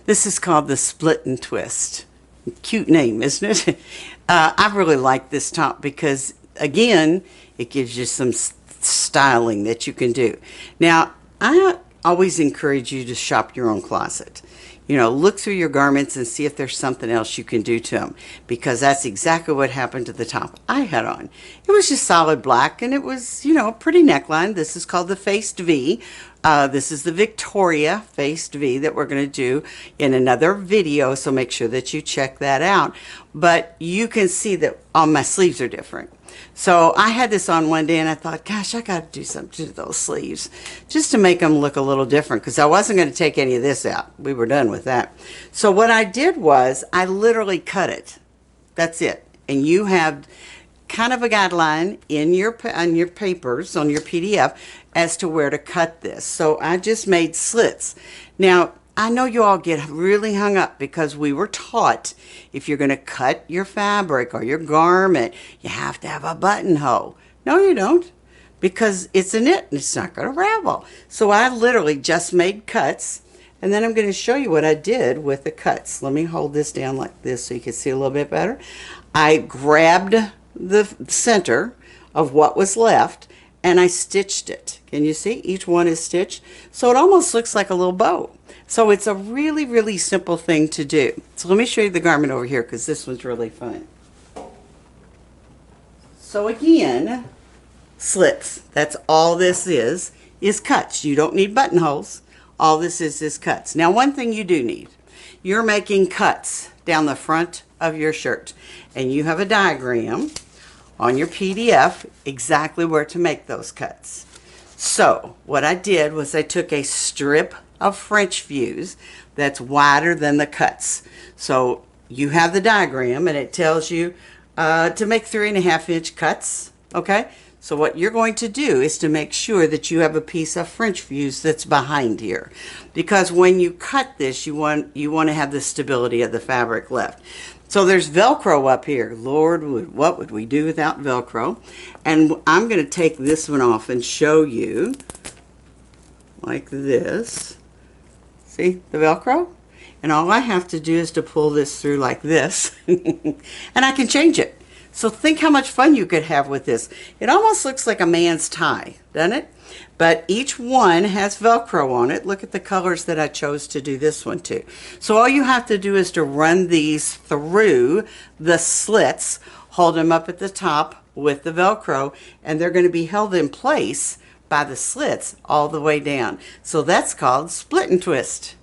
This is called the Split and Twist. Cute name, isn't it? I really like this top because, again, it gives you some styling that you can do. Now, I always encourage you to shop your own closet. You know, look through your garments and see if there's something else you can do to them, because that's exactly what happened to the top I had on. It was just solid black, and it was, you know, a pretty neckline. This is called the Faced V. This is the Victoria Faced V that we're going to do in another video, so make sure that you check that out. But you can see that all my sleeves are different. So I had this on one day and I thought, gosh, I got to do something to those sleeves just to make them look a little different, because I wasn't going to take any of this out. We were done with that. So what I did was I literally cut it. That's it. And you have kind of a guideline in on your papers, on your PDF, as to where to cut this. So I just made slits. Now, I know you all get really hung up because we were taught if you're going to cut your fabric or your garment, you have to have a buttonhole. No, you don't, because it's a knit and it's not going to ravel. So I literally just made cuts, and then I'm going to show you what I did with the cuts. Let me hold this down like this so you can see a little bit better. I grabbed the center of what was left and I stitched it. Can you see? Each one is stitched, so it almost looks like a little bow. So it's a really, really simple thing to do. So let me show you the garment over here, because this one's really fun. So again, slits. That's all this is cuts. You don't need buttonholes. All this is cuts. Now, one thing you do need, you're making cuts down the front of your shirt, and you have a diagram on your PDF exactly where to make those cuts. So what I did was I took a strip of French views that's wider than the cuts. So you have the diagram and it tells you to make 3.5-inch cuts. Okay, so what you're going to do is to make sure that you have a piece of French views that's behind here, because when you cut this, you want to have the stability of the fabric left. So there's Velcro up here. Lord, what would we do without Velcro? And I'm going to take this one off and show you like this. See the Velcro? And all I have to do is to pull this through like this and I can change it. So think how much fun you could have with this. It almost looks like a man's tie, doesn't it? But each one has Velcro on it. Look at the colors that I chose to do this one to. So all you have to do is to run these through the slits, hold them up at the top with the Velcro, and they're going to be held in place by the slits all the way down. So that's called split and twist.